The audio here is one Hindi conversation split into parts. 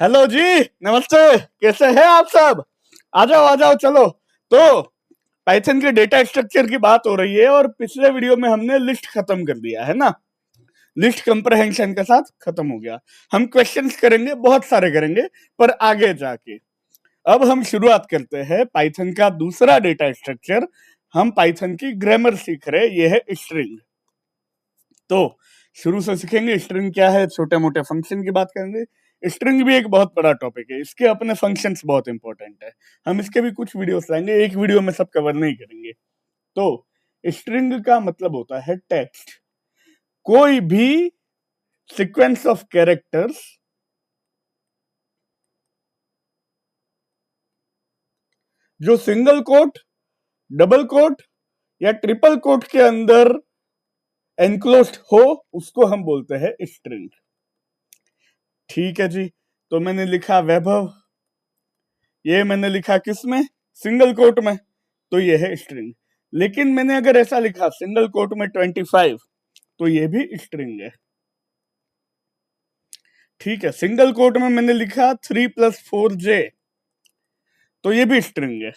हेलो जी। नमस्ते। कैसे हैं आप सब? आ जाओ चलो। तो पाइथन के डेटा स्ट्रक्चर की बात हो रही है और पिछले वीडियो में हमने लिस्ट खत्म कर दिया है ना। लिस्ट कंप्रहेंशन के साथ खत्म हो गया। हम क्वेश्चंस करेंगे, बहुत सारे करेंगे, पर आगे जाके। अब हम शुरुआत करते हैं पाइथन का दूसरा डेटा स्ट्रक्चर। हम पाइथन की ग्रामर सीख रहे हैं, ये है स्ट्रिंग। तो शुरू से सीखेंगे स्ट्रिंग क्या है, छोटे मोटे फंक्शन की बात करेंगे। स्ट्रिंग भी एक बहुत बड़ा टॉपिक है, इसके अपने फंक्शंस बहुत इंपॉर्टेंट है। हम इसके भी कुछ वीडियोस लाएंगे, एक वीडियो में सब कवर नहीं करेंगे। तो स्ट्रिंग का मतलब होता है टेक्स्ट, कोई भी सीक्वेंस ऑफ कैरेक्टर्स जो सिंगल कोट, डबल कोट या ट्रिपल कोट के अंदर एनक्लोज्ड हो, उसको हम बोलते हैं स्ट्रिंग। ठीक है जी। तो मैंने लिखा वैभव, ये मैंने लिखा किस में? सिंगल कोट में, तो ये है स्ट्रिंग। लेकिन मैंने अगर ऐसा लिखा सिंगल कोट में 25, तो ये भी स्ट्रिंग है। ठीक है, सिंगल कोट में मैंने लिखा 3+4j, तो ये भी स्ट्रिंग है।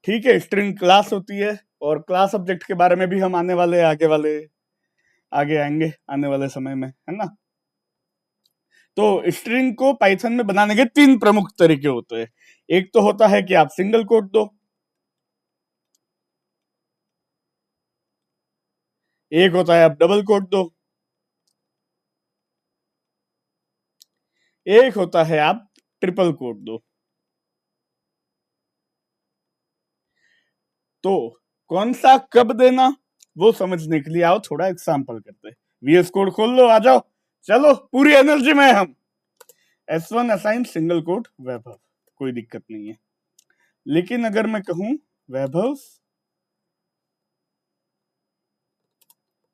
ठीक है, स्ट्रिंग क्लास होती है और क्लास ऑब्जेक्ट के बारे में भी हम आने वाले आगे आएंगे आने वाले समय में, है ना। तो स्ट्रिंग को पाइथन में बनाने के 3 प्रमुख तरीके होते हैं। एक तो होता है कि आप सिंगल कोट दो, एक होता है आप डबल कोट दो, एक होता है आप ट्रिपल कोट दो। तो कौन सा कब देना, वो समझने के लिए आओ थोड़ा एग्जाम्पल करते हैं। वीएस कोड खोल लो, आ जाओ, चलो पूरी एनर्जी में हम। S1 असाइन सिंगल कोट वैभव, कोई दिक्कत नहीं है। लेकिन अगर मैं कहूं वैभव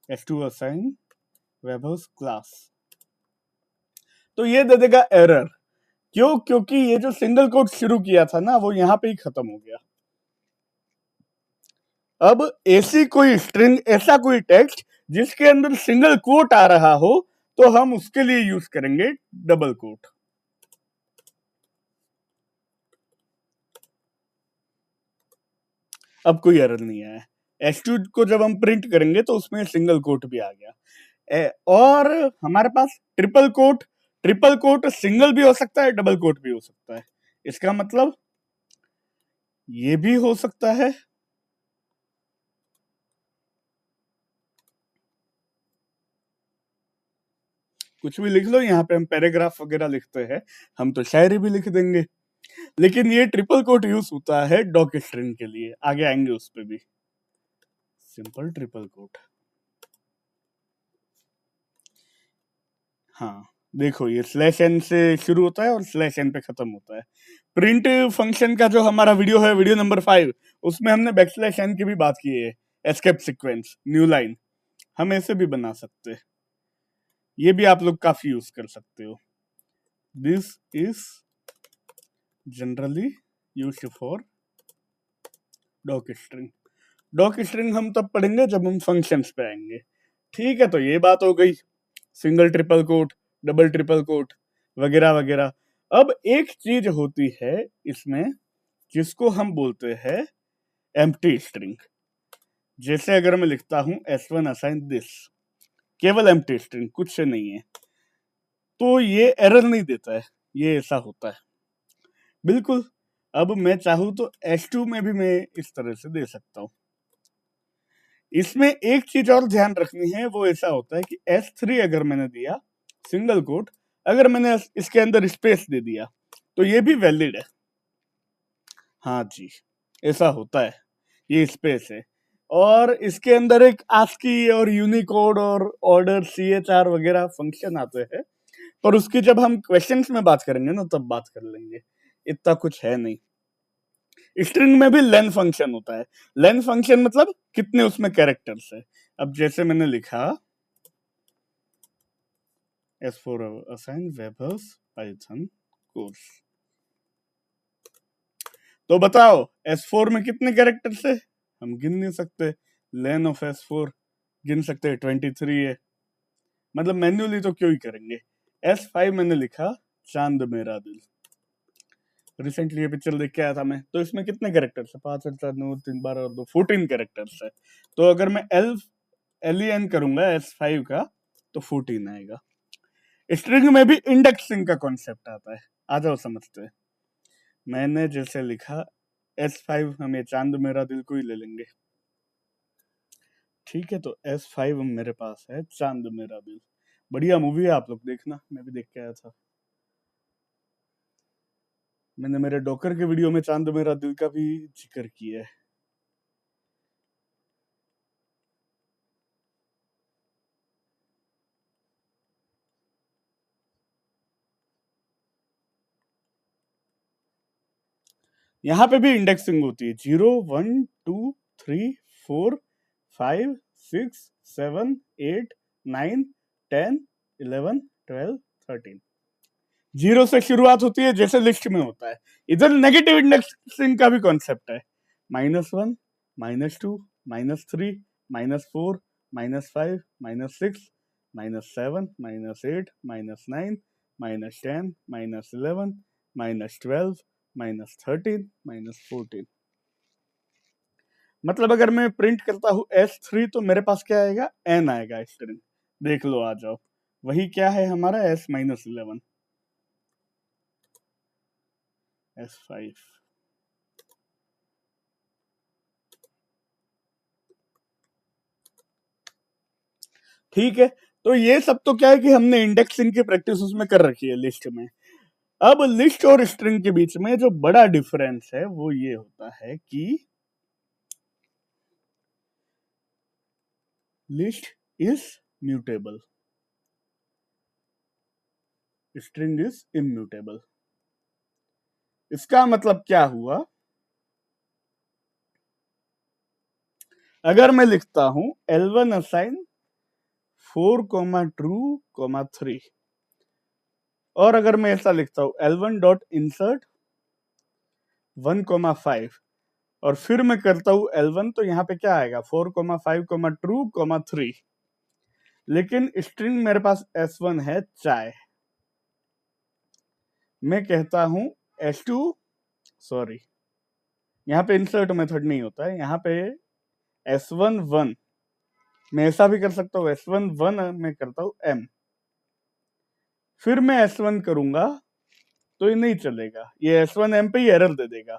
S2 असाइन वैभव क्लास, तो ये दे देगा एरर। क्यों? क्योंकि ये जो सिंगल कोट शुरू किया था ना, वो यहां पे ही खत्म हो गया। अब ऐसी कोई स्ट्रिंग, ऐसा कोई टेक्स्ट जिसके अंदर सिंगल कोट आ रहा हो, तो हम उसके लिए यूज करेंगे डबल कोट। अब कोई एरर नहीं आया। S2 को जब हम प्रिंट करेंगे तो उसमें सिंगल कोट भी आ गया। और हमारे पास ट्रिपल कोट सिंगल भी हो सकता है, डबल कोट भी हो सकता है। इसका मतलब ये भी हो सकता है, कुछ भी लिख लो। यहाँ पे हम पैराग्राफ वगैरह लिखते हैं, हम तो शायरी भी लिख देंगे। लेकिन ये ट्रिपल कोट यूज होता है डॉक स्ट्रिंग के लिए, आगे आएंगे उस पे भी। Simple triple quote. हाँ देखो, ये /n से शुरू होता है और /n पे खत्म होता है। प्रिंट फंक्शन का जो हमारा वीडियो है, वीडियो नंबर 5, उसमें हमने \n की भी बात की है। एस्केप सीक्वेंस, न्यू लाइन, हम ऐसे भी बना सकते हैं। ये भी आप लोग काफी यूज कर सकते हो। This is generally used for doc string. Doc string हम तब पढ़ेंगे जब हम फंक्शंस पे आएंगे। ठीक है, तो ये बात हो गई single triple quote, double triple quote वगैरह वगैरह। अब एक चीज होती है इसमें जिसको हम बोलते हैं एम्प्टी स्ट्रिंग। जैसे अगर मैं लिखता हूं S1 असाइन दिस, केवल एम्प्टी स्ट्रिंग, कुछ से नहीं है, तो ये एरर नहीं देता है। ये ऐसा होता है बिल्कुल। अब मैं चाहूं तो S2 में भी मैं इस तरह से दे सकता हूं। इसमें एक चीज और ध्यान रखनी है, वो ऐसा होता है कि S3 अगर मैंने दिया सिंगल कोट, अगर मैंने इसके अंदर स्पेस दे दिया, तो ये भी वैलिड है। हाँ जी, ऐसा होता है, ये स्पेस है। और इसके अंदर एक ASCII और यूनिकोड और ऑर्डर CHR वगैरह फंक्शन आते हैं, पर उसकी जब हम क्वेश्चंस में बात करेंगे ना, तब बात कर लेंगे। इतना कुछ है नहीं। स्ट्रिंग में भी लेन फंक्शन होता है। लेन फंक्शन मतलब कितने उसमें कैरेक्टर्स है। अब जैसे मैंने लिखा S4 assign Weber's Python course, तो बताओ S4 में कितने कैरेक्टर्स है? हम गिन नहीं सकते। लेन ऑफ S4 गिन सकते हैं, 23 है। मतलब मैन्युअली तो क्यों ही करेंगे, S5 मैंने लिखा चांद मेरा दिल। रिसेंटली ये पिक्चर देख के आया था मैं, तो इसमें कितने कैरेक्टर्स है? 5 और 4 9 3 12 और 2 14 कैरेक्टर्स है। तो अगर मैं LEN करूंगा S5 का तो 14 आएगा। स्ट्रिंग में भी इंडेक्सिंग का कॉन्सेप्ट आता है, आ जाओ समझते हैं। मैंने जैसे लिखा S5, हम ये चांद मेरा दिल को ही ले लेंगे, ठीक है। तो S5 मेरे पास है चांद मेरा दिल। बढ़िया मूवी है, आप लोग देखना, मैं भी देख के आया था। मैंने मेरे डॉकर के वीडियो में चांद मेरा दिल का भी जिक्र किया है। यहाँ पे भी इंडेक्सिंग होती है, 0 1 2 3 4 5 6 7 8 9 10 11 12 13। 0 से शुरुआत होती है जैसे लिस्ट में होता है। इधर नेगेटिव इंडेक्सिंग का भी कॉन्सेप्ट है, -1 -2 -3 -4 -5 -6 -7 -8 -9 -10 -11 -12 -13 -14। मतलब अगर मैं प्रिंट करता हूँ S3 तो मेरे पास क्या आएगा? N आएगा स्ट्रिंग। देख लो, आ जाओ। वही क्या है हमारा S-11 S5। ठीक है, तो ये सब तो क्या है कि हमने इंडेक्सिंग की प्रैक्टिस उसमें कर रखी है लिस्ट में। अब लिस्ट और स्ट्रिंग के बीच में जो बड़ा डिफरेंस है वो ये होता है कि list is mutable, string is immutable. इसका मतलब क्या हुआ? अगर मैं लिखता हूं L1 असाइन 4 ट्रू 3, और अगर मैं ऐसा लिखता हूं L1 डॉट इंसर्ट 1 5, और फिर मैं करता हूं L1, तो यहाँ पे क्या आएगा? 4 5 ट्रू 3। लेकिन स्ट्रिंग मेरे पास S1 है चाय। मैं कहता हूं S2, सॉरी यहाँ पे इंसर्ट मेथड नहीं होता है, यहाँ पे S1 1। मैं ऐसा भी कर सकता हूँ, S1 1 मैं करता हूँ M, फिर मैं S1 करूंगा तो ये नहीं चलेगा, ये S1 M पे ही एरर दे देगा।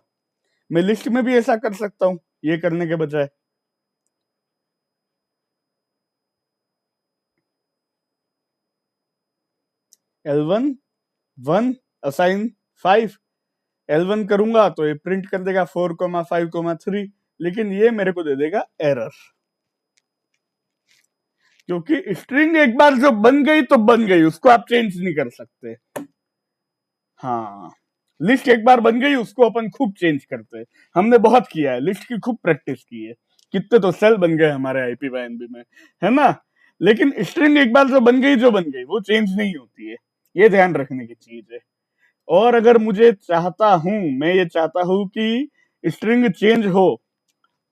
मैं लिस्ट में भी ऐसा कर सकता हूं ये करने के बजाय। L1 1 असाइन 5, L1 करूंगा तो ये प्रिंट कर देगा 4 5 3, लेकिन ये मेरे को दे देगा एरर, क्योंकि स्ट्रिंग एक बार जो बन गई तो बन गई, उसको आप चेंज नहीं कर सकते। हाँ, लिस्ट एक बार बन गई उसको अपन खूब चेंज करते हैं, हमने बहुत किया है, लिस्ट की खूब प्रैक्टिस की है, कितने तो सेल बन गए हमारे IPYNB में, है ना। लेकिन स्ट्रिंग एक बार जो बन गई वो चेंज नहीं होती है, ये ध्यान रखने की चीज है। और अगर मुझे मैं ये चाहता हूं कि स्ट्रिंग चेंज हो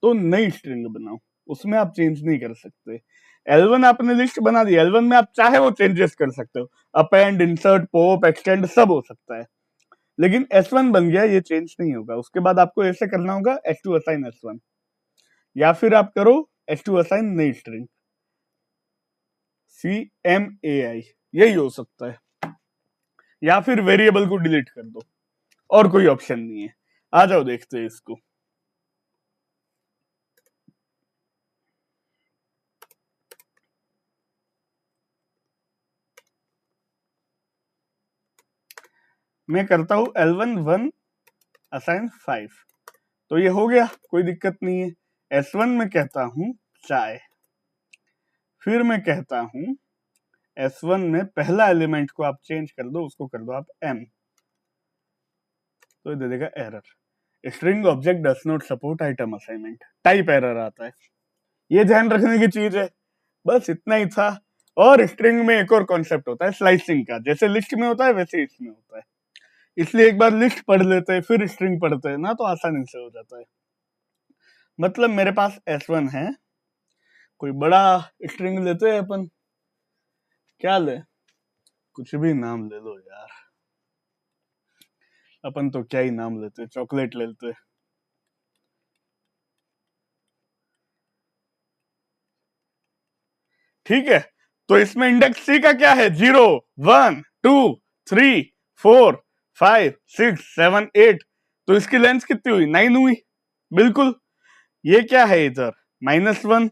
तो नई स्ट्रिंग बनाओ, उसमें आप चेंज नहीं कर सकते। L1 आपने लिस्ट बना दी, L1 में आप चाहे वो चेंजेस कर सकते हो, अपेंड इंसर्ट पॉप एक्सटेंड सब हो सकता है। लेकिन S1 बन गया, ये चेंज नहीं होगा। उसके बाद आपको ऐसे करना होगा S2 असाइन S1, या फिर आप करो S2 असाइन नई स्ट्रिंग CMAI, यही हो सकता है, या फिर वेरिएबल को डिलीट कर दो, और कोई ऑप्शन नहीं है। आ जाओ देखते हैं इसको। मैं करता हूं L1 1 असाइन 5, तो ये हो गया, कोई दिक्कत नहीं है। S1 में कहता हूं चाय, फिर मैं कहता हूं S1 में पहला एलिमेंट को आप चेंज कर दो, उसको कर दो आप M, तो ये दे देगा error, string object does not support item assignment, type error आता है। ये ध्यान रखने की चीज है, बस इतना ही था। और स्ट्रिंग में एक और कॉन्सेप्ट होता है स्लाइसिंग का, जैसे लिस्ट में होता है वैसे ही इसमें होता है, इसलिए एक बार लिस्ट पढ़ लेते हैं फिर स्ट्रिंग पढ़ते हैं ना, तो आसानी से हो जाता है। मतलब मेरे पास S1 है, कोई बड़ा स्ट्रिंग लेते हैं अपन, क्या ले, कुछ भी नाम ले लो यार, अपन तो क्या ही नाम लेते, चॉकलेट लेते। ठीक है, तो इसमें इंडेक्स सी का क्या है, 0 1 2 3 4 5 6 7 8। तो इसकी लेंथ कितनी हुई, 9 हुई। बिल्कुल। ये क्या है इधर, -1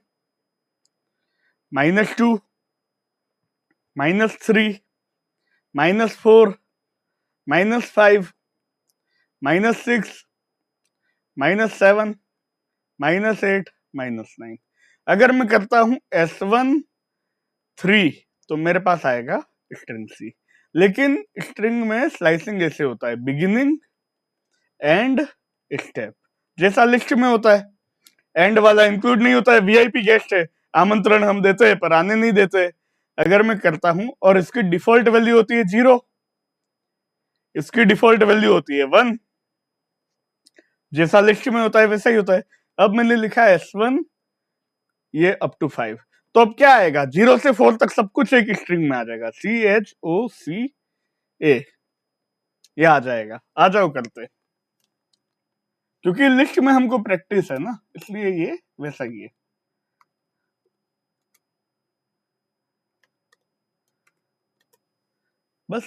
-2 -3 -4 -5 -6 -7 -8 -9। अगर मैं करता हूं S1 3 तो मेरे पास आएगा स्ट्रिंग सी। लेकिन स्ट्रिंग में स्लाइसिंग ऐसे होता है, बिगिनिंग एंड स्टेप, जैसा लिस्ट में होता है। एंड वाला इंक्लूड नहीं होता है, वीआईपी गेस्ट है, आमंत्रण हम देते हैं पर आने नहीं देते। अगर मैं करता हूं और इसकी डिफॉल्ट वैल्यू होती है 0, इसकी डिफॉल्ट वैल्यू होती है 1, जैसा लिस्ट में होता है वैसा ही होता है। अब मैंने लिखा है S1 ये अप टू 5, तो अब क्या आएगा, 0 से 4 तक सब कुछ एक स्ट्रिंग में आ जाएगा, CHOCA, ये आ जाएगा। आ जाओ करते, क्योंकि लिस्ट में हमको प्रैक्टिस है ना, इसलिए ये वैसा ही है। बस,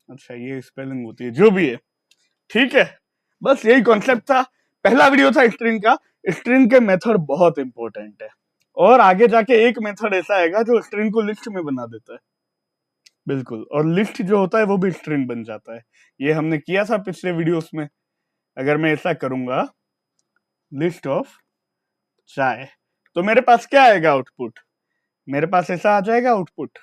अच्छा ये स्पेलिंग होती है, जो भी है ठीक है। बस यही कॉन्सेप्ट था, पहला वीडियो था स्ट्रिंग का। स्ट्रिंग के मेथड बहुत इंपॉर्टेंट है, और आगे जाके एक मेथड ऐसा आएगा जो स्ट्रिंग को लिस्ट में बना देता है। बिल्कुल, और लिस्ट जो होता है वो भी स्ट्रिंग बन जाता है। ये हमने किया था पिछले वीडियोस में। अगर मैं ऐसा करूंगा, लिस्ट ऑफ चाय, तो मेरे पास क्या आएगा आउटपुट, मेरे पास ऐसा आ जाएगा आउटपुट।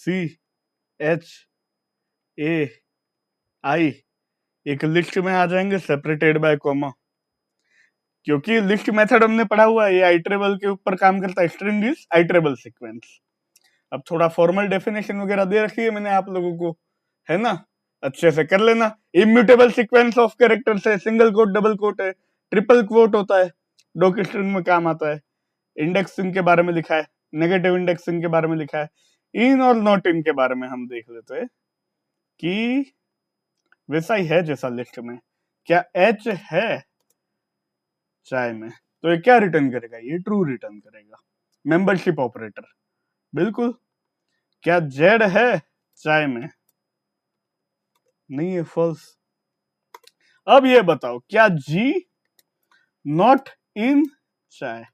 CHAI एक लिस्ट में आ जाएंगे, सेपरेटेड बाय कॉमा, क्योंकि लिस्ट मेथड हमने पढ़ा हुआ है, ये आइटरेबल के ऊपर काम करता है। String is iterable sequence. अब थोड़ा फॉर्मल डेफिनेशन वगैरह दे रखी है मैंने आप लोगों को, है ना, अच्छे से कर लेना। इम्यूटेबल सीक्वेंस ऑफ कैरेक्टर्स है, सिंगल कोट डबल कोट है, ट्रिपल कोट होता है, डॉक स्ट्रिंग में काम आता है। इंडेक्सिंग के बारे में लिखा है, नेगेटिव इंडेक्सिंग के बारे में लिखा है, इन और नॉट इन के बारे में हम देख लेते हैं कि वैसा ही है जैसा लिस्ट में। क्या H है चाय में, तो ये क्या रिटर्न करेगा, ये ट्रू रिटर्न करेगा, मेंबरशिप ऑपरेटर। बिल्कुल। क्या Z है चाय में, नहीं है, फॉल्स। अब ये बताओ, क्या G नॉट इन चाय,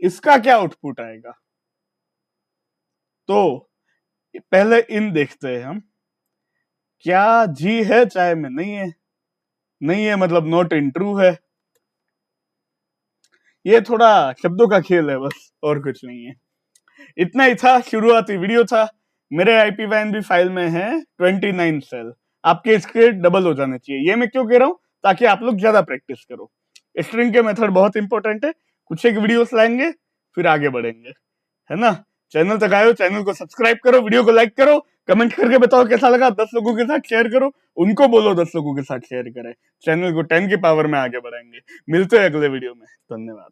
इसका क्या आउटपुट आएगा। तो पहले इन देखते हैं हम, क्या G है चाय में, नहीं है, नहीं है मतलब नॉट इन, ट्रू है। ये थोड़ा शब्दों का खेल है बस, और कुछ नहीं है। इतना ही था, शुरुआती वीडियो था। मेरे IPYNB फाइल में है 29 सेल, आपके इसके डबल हो जाने चाहिए। ये मैं क्यों कह रहा हूं, ताकि आप लोग ज्यादा प्रैक्टिस करो। स्ट्रिंग के मेथड बहुत इंपॉर्टेंट है, कुछ एक वीडियोस लाएंगे फिर आगे बढ़ेंगे, है ना। चैनल तक आए हो, चैनल को सब्सक्राइब करो, वीडियो को लाइक करो, कमेंट करके बताओ कैसा लगा, 10 लोगों के साथ शेयर करो, उनको बोलो 10 लोगों के साथ शेयर करें, चैनल को 10 की पावर में आगे बढ़ाएंगे। मिलते हैं अगले वीडियो में, धन्यवाद।